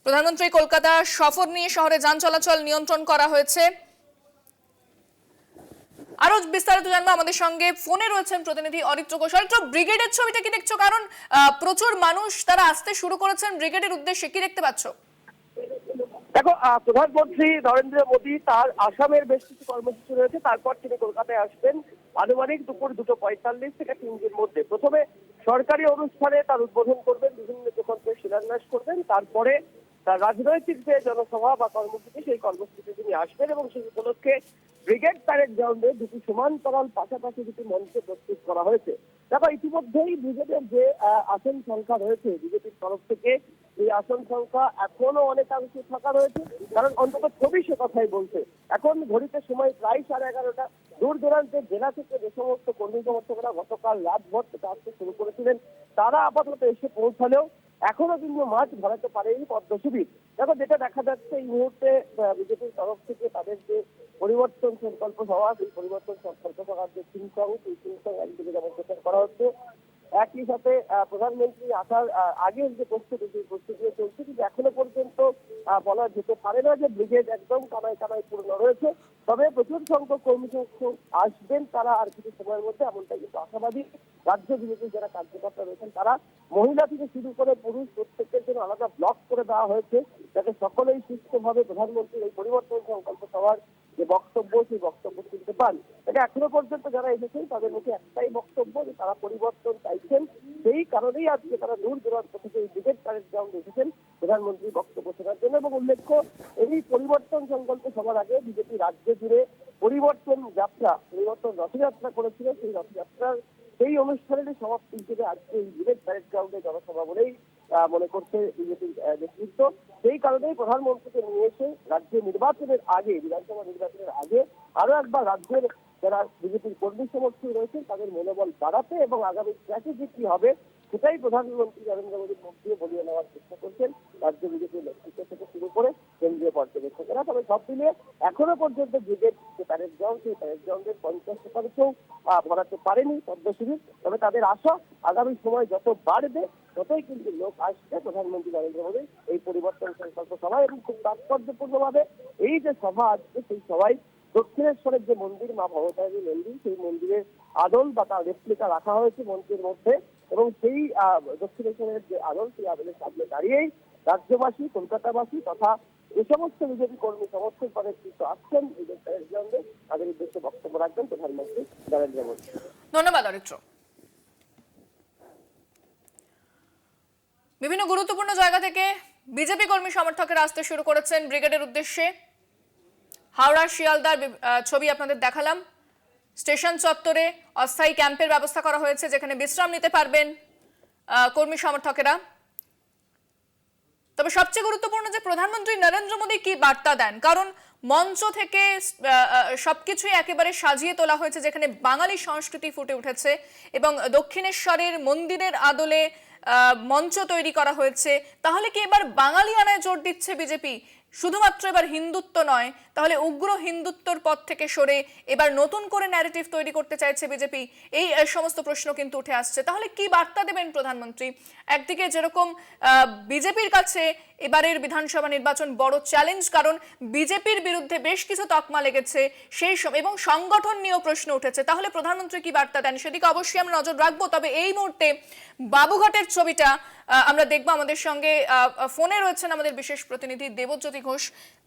প্রধানমন্ত্রী কলকাতা সফর নিয়ে শহরে যান চলাচল নিয়ন্ত্রণ করা হয়েছে। আরো বিস্তারিত জানবো, আমাদের সঙ্গে ফোনে রয়েছেন প্রতিনিধি অরিত্র ঘোষ। অরিত্র, ব্রিগেডের ছবিটা কি দেখছো? কারণ প্রচুর মানুষ তারা আসতে শুরু করেছেন ব্রিগেডের উদ্দেশ্যে, কি দেখতে পাচ্ছ? দেখো, প্রধানমন্ত্রী নরেন্দ্র মোদী তার আসামের বেশ কিছু কর্মসূচি রয়েছে, তারপর তিনি কলকাতায় আসবেন আনুমানিক দুপুর 2:45 থেকে 3 মধ্যে। প্রথমে সরকারি অনুষ্ঠানে তার উদ্বোধন করবেন, বিভিন্ন প্রকল্পের শিলান্যাস করবেন, তারপরে তার রাজনৈতিক যে জনসভা বা কর্মসূচি সেই কর্মসূচিতে তিনি আসবেন এবং সেই উপলক্ষে ব্রিগেড প্যারেড গ্রাউন্ডে দুটি সমান্তরাল পাশাপাশি দুটি মঞ্চ প্রস্তুত করা হয়েছে। দেখো, ইতিমধ্যেই ব্রিগেডের যে আসন সংখ্যা রয়েছে বিজেপির তরফ থেকে, এই আসন সংখ্যা এখনো অনেকাংশে ফাঁকা রয়েছে, কারণ অন্তত ছবি সে কথাই বলছে। এখন ঘড়িতে সময় প্রায় 11:30। দূর দূরান্তের জেলা থেকে যে সমস্ত কর্মী সমর্থকরা গতকাল রাতভর থেকে আসতে শুরু করেছিলেন, তারা আপাতত এসে পৌঁছালেও এখনো কিন্তু মাঠ ভরাতে পারেনি পদ্ম শিবির। দেখো, যেটা দেখা যাচ্ছে এই মুহূর্তে বিজেপির তরফ থেকে তাদের যে পরিবর্তন সংকল্প সভা, সেই পরিবর্তন সংকল্প সভার যে থিমসং, সেই থিমসং একদিকে যেমন প্রচার করা হচ্ছে, একই সাথে প্রধানমন্ত্রী আসার আগের যে প্রস্তুতি, সেই প্রস্তুতিও চলছে। কিন্তু এখনো পর্যন্ত বলা যেতে পারে না যে ব্রিগেড একদম কানায় কানায় পূর্ণ রয়েছে। তবে প্রচুর সংখ্যক কর্মী সমর্থক আসবেন তারা আর কিছু সময়ের মধ্যে, এমনটাই কিন্তু আশাবাদী রাজ্য বিজেপির যারা কার্যকর্তা রয়েছেন তারা। মহিলা থেকে শুরু করে পুরুষ প্রত্যেকের জন্য আলাদা ব্লক করে দেওয়া হয়েছে, যাতে সকলেই সুস্থভাবে প্রধানমন্ত্রীর এই পরিবর্তন সংকল্প সভার যে বক্তব্য, সেই বক্তব্য শুনতে পান। এটা এখনো পর্যন্ত যারা এসেছেন তাদের মুখে একটাই বক্তব্য, যে তারা পরিবর্তন চাইছেন। সেই কারণেই আজকে তারা দূর দূরান্ত থেকে এই ব্রিগেড প্যারেড গ্রাউন্ডে এসেছেন প্রধানমন্ত্রীর বক্তব্য শোনার জন্য। এবং উল্লেখ্য, এই পরিবর্তন সংকল্প সভার আগে বিজেপি রাজ্য জুড়ে পরিবর্তন যাত্রা, পরিবর্তন রথযাত্রা করেছিল। সেই রথযাত্রার সেই অনুষ্ঠানেরই সমাপ্তি হিসেবে আজকে এই ব্রিগেড প্যারেড গ্রাউন্ডে জনসভা বলেই মনে করছে বিজেপির নেতৃত্ব। সেই কারণেই প্রধানমন্ত্রীকে নিয়ে এসে রাজ্য নির্বাচনের আগে, বিধানসভা নির্বাচনের আগে আরো একবার রাজ্যের যারা বিজেপির কর্মী সমর্থক রয়েছেন তাদের মনোবল বাড়াতে এবং আগামী স্ট্র্যাটেজি কি হবে সেটাই প্রধানমন্ত্রী নরেন্দ্র মোদীর মুখ দিয়ে বলিয়ে নেওয়ার চেষ্টা করছেন রাজ্য বিজেপির নেতৃত্ব থেকে শুরু করে কেন্দ্রীয় পর্যবেক্ষকেরা। তবে সব মিলিয়ে এখনো পর্যন্ত ব্রিগেড যে প্যারেড গ্রাউন্ড, সেই প্যারেড গ্রাউন্ডের 50% ভরাতে পারেনি পদ্ম শিবির। তবে তাদের আশা আগামী সময় যত বাড়বে ততই কিন্তু লোক আসবে প্রধানমন্ত্রী নরেন্দ্র মোদী এই পরিবর্তন সংকল্প সভায়। এবং খুব তাৎপর্যপূর্ণভাবে এই যে সভা আসবে, সেই সভায় দক্ষিণেশ্বরের যে মন্দির, মা ভবতারিণী মন্দির, সেই মন্দিরের আদল বা তার রেপ্লিকা রাখা হয়েছে মন্দিরের মধ্যে। এবং সেই দক্ষিণেশ্বরের যে আদল, সেই আদলের সামনে দাঁড়িয়েই রাজ্যবাসী, কলকাতাবাসী তথা যে সমস্ত বিজেপি কর্মী সমর্থক পদের কিন্তু আসছেন এই গ্রাউন্ডে, তাদের উদ্দেশ্যে বক্তব্য রাখবেন প্রধানমন্ত্রী নরেন্দ্র মোদী। ধন্যবাদ অরিত্র। বিভিন্ন গুরুত্বপূর্ণ জায়গা থেকে বিজেপি কর্মী সমর্থকেরা আসতে শুরু করেছেন ব্রিগেডের উদ্দেশ্যে। হাওড়া শিয়ালদার ছবি আপনাদের দেখালাম। স্টেশন চত্বরে অস্থায়ী ক্যাম্পের ব্যবস্থা করা হয়েছে, যেখানে বিশ্রাম নিতে পারবেন কর্মী সমর্থকেরা। তবে সবচেয়ে গুরুত্বপূর্ণ যে প্রধানমন্ত্রী নরেন্দ্র মোদী কি বার্তা দেন, কারণ মঞ্চ থেকে সবকিছুই একেবারে সাজিয়ে তোলা হয়েছে, যেখানে বাঙালি সংস্কৃতি ফুটে উঠেছে এবং দক্ষিণেশ্বরের মন্দিরের আদলে মঞ্চ তৈরি করা হয়েছে। তাহলে কি এবার বাঙালি আনায় জোর দিচ্ছে বিজেপি? শুধুমাত্র এবার হিন্দুত্ব নয়, তাহলে উগ্র হিন্দুত্বর পথ থেকে সরে এবার নতুন করে ন্যারেটিভ তৈরি করতে চাইছে বিজেপি? এই সমস্ত প্রশ্ন কিন্তু উঠে আসছে। তাহলে কি বার্তা দেবেন প্রধানমন্ত্রী? একদিকে যেরকম বিজেপির কাছে এবারের বিধানসভা নির্বাচন বড় চ্যালেঞ্জ, কারণ বিজেপির বিরুদ্ধে বেশ কিছু তকমা লেগেছে সেই এবং সংগঠন নিয়েও প্রশ্ন উঠেছে। তাহলে প্রধানমন্ত্রী কি বার্তা দেন সেদিকে অবশ্যই আমরা নজর রাখবো। তবে এই মুহূর্তে বাবুঘাটের ছবিটা আমরা দেখবো। আমাদের সঙ্গে ফোনে রয়েছেন আমাদের বিশেষ প্রতিনিধি দেবজ্যোতি ঘোষ।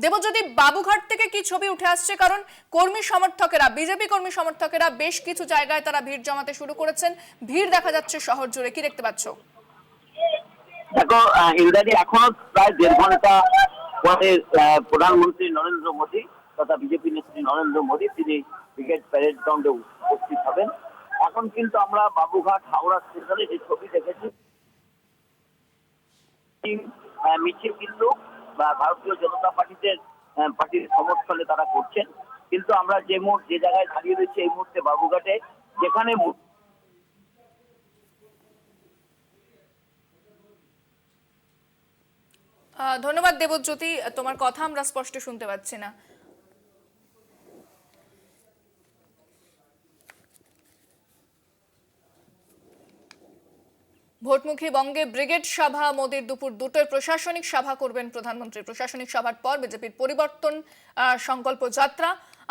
দেবজ্যোতি, বাবুঘাট থেকে কি ছবি উঠে আসছে? কারণ কর্মী সমর্থকেরা, বিজেপি কর্মী সমর্থকেরা বেশ কিছু জায়গায় তারা ভিড় জমাতে শুরু করেছেন, ভিড় দেখা যাচ্ছে শহর জুড়ে, কি দেখতে পাচ্ছ? দেখো ইন্দ্রাজি, এখনো প্রায় 1.5 ঘন্টা পরে প্রধানমন্ত্রী নরেন্দ্র মোদী তথা বিজেপি নেত্রী নরেন্দ্র মোদী তিনি ব্রিগেড প্যারেড গ্রাউন্ডে উপস্থিত হবেন। এখন কিন্তু আমরা বাবুঘাট হাওড়া স্টেশনে যে ছবি দেখেছি, মিছিল কিন্তু ভারতীয় জনতা পার্টির সমর্থনে তারা করছেন। কিন্তু আমরা যে জায়গায় দাঁড়িয়ে রয়েছি এই মুহূর্তে বাবুঘাটে, যেখানে ধন্যবাদ দেবজ্যোতি, তোমার কথা আমরা স্পষ্ট শুনতে পাচ্ছি না। ভোটমুখী বঙ্গে ব্রিগেড সভা, মোদির দুপুর দুটোয় প্রশাসনিক সভা করবেন প্রধানমন্ত্রী। প্রশাসনিক সভার পর বিজেপির পরিবর্তন সংকল্প যাত্রা।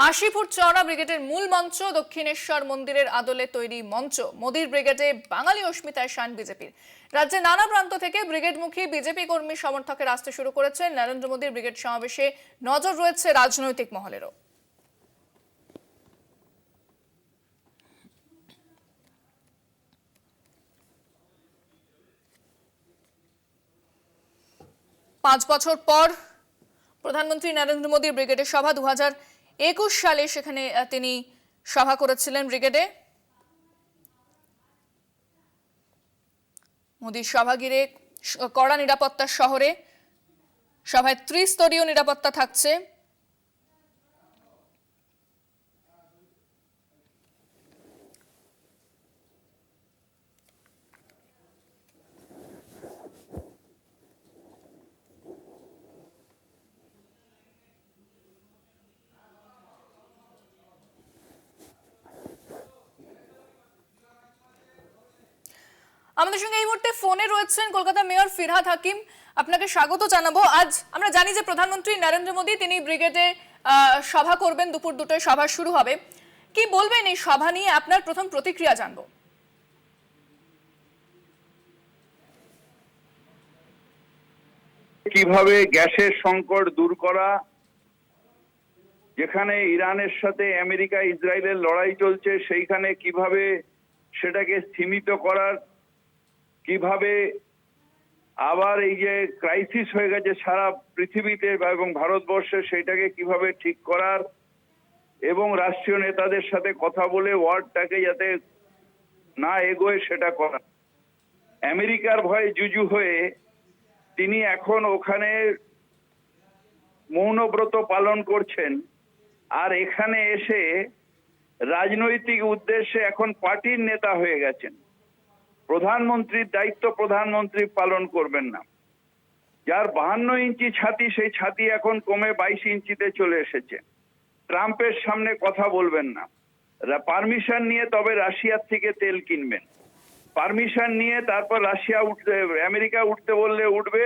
৮০ ফুট চওড়া ব্রিগেডের মূল মঞ্চ, দক্ষিণেশ্বর মন্দিরের আদলে তৈরি মঞ্চ। মোদির ব্রিগেডে বাঙালি অস্মিতায় শান বিজেপির। রাজ্যে নানা প্রান্ত থেকে ব্রিগেডমুখী বিজেপি কর্মী সমর্থকের আসতে শুরু করেছেন। নরেন্দ্র মোদির ব্রিগেড সমাবেশে নজর রয়েছে রাজনৈতিক মহলেরও। পাঁচ বছর পর প্রধানমন্ত্রী নরেন্দ্র মোদীর ব্রিগেডের সভা 2021 সালে সেখানে তিনি সভা করেছিলেন ব্রিগেডে। মোদীর সভা ঘিরে কড়া নিরাপত্তার শহরে সভায় ত্রিস্তরীয় নিরাপত্তা থাকছে। আমাদের সঙ্গে এই মুহূর্তে ফোনে রয়েছেন কলকাতা মেয়র ফিরহাদ হাকিম। আপনাকে স্বাগত জানাবো। আজ আমরা জানি যে প্রধানমন্ত্রী নরেন্দ্র মোদী তিনি ব্রিগেডে সভা করবেন, দুপুর দুটোয় সভা শুরু হবে। কি বলবেন এই সভা নিয়ে? আপনার প্রথম প্রতিক্রিয়া জানবো। কিভাবে গ্যাসের সংকট দূর করা, যেখানে ইরানের সাথে আমেরিকা ইসরায়েলের লড়াই চলছে সেইখানে কিভাবে সেটাকে সীমিত করার, কিভাবে আবার এই যে ক্রাইসিস হয়ে গেছে সারা পৃথিবীতে এবং ভারতবর্ষে সেইটাকে কিভাবে ঠিক করার, এবং রাষ্ট্রীয় নেতাদের সাথে কথা বলে ওয়ার্ডটাকে যাতে না এগোয় সেটা করা। আমেরিকার ভয়ে জুজু হয়ে তিনি এখন ওখানে মৌনব্রত পালন করছেন, আর এখানে এসে রাজনৈতিক উদ্দেশ্যে এখন পার্টির নেতা হয়ে গেছেন। প্রধানমন্ত্রীর দায়িত্ব প্রধানমন্ত্রী পালন করবেন না। যার 52 ইঞ্চি ছাতি, সেই ছাতি এখন কমে 22 ইঞ্চিতে চলে এসেছে। ট্রাম্পের সামনে কথা বলবেন না, পারমিশন নিয়ে তবে রাশিয়ার থেকে তেল কিনবেন। পারমিশন নিয়ে তারপর রাশিয়া উঠতে, আমেরিকা উঠতে বললে উঠবে,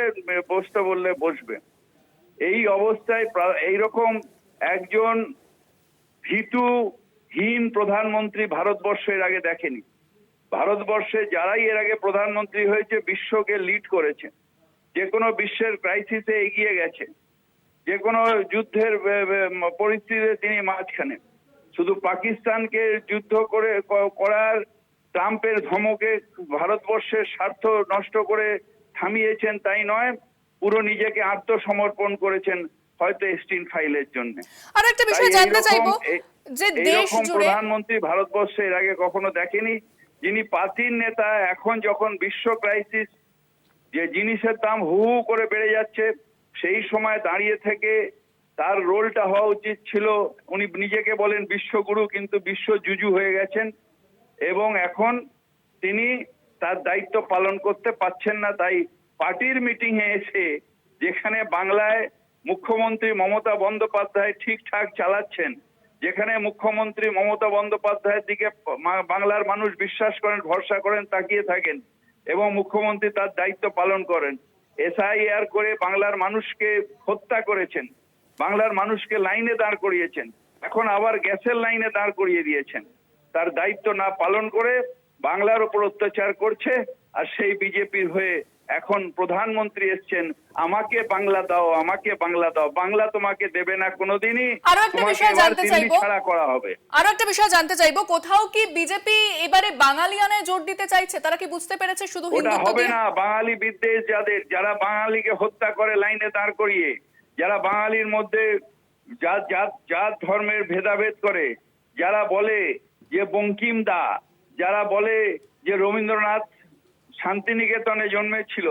বসতে বললে বসবে। এই অবস্থায় এইরকম একজন ভীতুহীন প্রধানমন্ত্রী ভারতবর্ষের আগে দেখেনি। ভারতবর্ষে যারাই এর আগে প্রধানমন্ত্রী হয়েছে বিশ্বকে লিড করেছে, যে কোনো বিশ্বের ক্রাইসিসে এগিয়ে গেছে, যে কোনো যুদ্ধের পরিস্থিতিতে তিনি মাঝখানে। শুধু পাকিস্তানকে যুদ্ধ করার ট্রাম্পের ধমকে ভারতবর্ষের স্বার্থ নষ্ট করে থামিয়েছেন তাই নয়, পুরো নিজেকে আত্মসমর্পণ করেছেন হয়তো এস্টিন ফাইলের জন্য। আর একটা বিষয় জানতে চাইবো যে দেশ জুড়ে প্রধানমন্ত্রী ভারতবর্ষে এর আগে কখনো দেখেনি, যিনি পার্টির নেতা। এখন যখন বিশ্ব ক্রাইসিস, যে জিনিসের দাম হু হু করে বেড়ে যাচ্ছে, সেই সময় দাঁড়িয়ে থেকে তার রোলটা হওয়া উচিত ছিল। উনি নিজেকে বলেন বিশ্বগুরু, কিন্তু বিশ্ব জুজু হয়ে গেছেন এবং এখন তিনি তার দায়িত্ব পালন করতে পারছেন না। তাই পার্টির মিটিং এ এসে, যেখানে বাংলায় মুখ্যমন্ত্রী মমতা বন্দ্যোপাধ্যায় ঠিকঠাক চালাচ্ছেন, যেখানে মুখ্যমন্ত্রী মমতা বন্দ্যোপাধ্যায়ের দিকে বাংলার মানুষ বিশ্বাস করেন, ভরসা করেন, তাকিয়ে থাকেন এবং মুখ্যমন্ত্রী তার দায়িত্ব পালন করেন, SIR করে বাংলার মানুষকে হত্যা করেছেন, বাংলার মানুষকে লাইনে দাঁড় করিয়েছেন, এখন আবার গ্যাসের লাইনে দাঁড় করিয়ে দিয়েছেন। তার দায়িত্ব না পালন করে বাংলার উপর অত্যাচার করছে। আর সেই বিজেপির হয়ে এখন প্রধানমন্ত্রী এসছেন, আমাকে বাংলা দাও, আমাকে বাংলা দাও। বাংলা তোমাকে দেবে না কোনোদিনই, আরো একটা বিষয় জানতে চাইবো, ছাড়া করা হবে। আরো একটা বিষয় জানতে চাইবো, কোথাও কি বিজেপি এবারে বাঙালিয়ানায় জোর দিতে চাইছে? তারা কি বুঝতে পেরেছে শুধু হিন্দুত্ব হবে দিয়ে? না। বাঙালি বিদ্বেষ যারা বাঙালিকে হত্যা করে লাইনে দাঁড় করিয়ে, যারা বাঙালির মধ্যে জাত ধর্মের ভেদাভেদ করে, যারা বলে যে বঙ্কিম দা, যারা বলে যে রবীন্দ্রনাথ শান্তিনিকেতনে জন্মেছিল,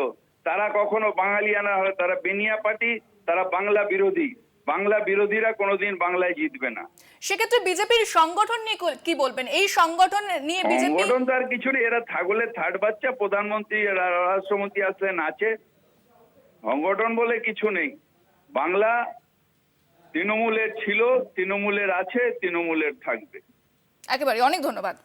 তারা কখনো বাঙালিয়ানা হয়, তারা বেনিয়া পার্টি, তারা বাংলা বিরোধী। বাংলা বিরোধীরা কোনোদিন বাংলায় জিতবে না। সেক্ষেত্রে বিজেপির সংগঠন নিয়ে কি বলবেন? এই সংগঠন নিয়ে বিজেপি সংগঠন তার কিছু নেই, এরা ছাগলের থার্ড বাচ্চা। প্রধানমন্ত্রী রাষ্ট্রমন্ত্রী আসলে নাচে, সংগঠন বলে কিছু নেই। বাংলা তৃণমূলের ছিল, তৃণমূলের আছে, তৃণমূলের থাকবে। একেবারে। অনেক ধন্যবাদ।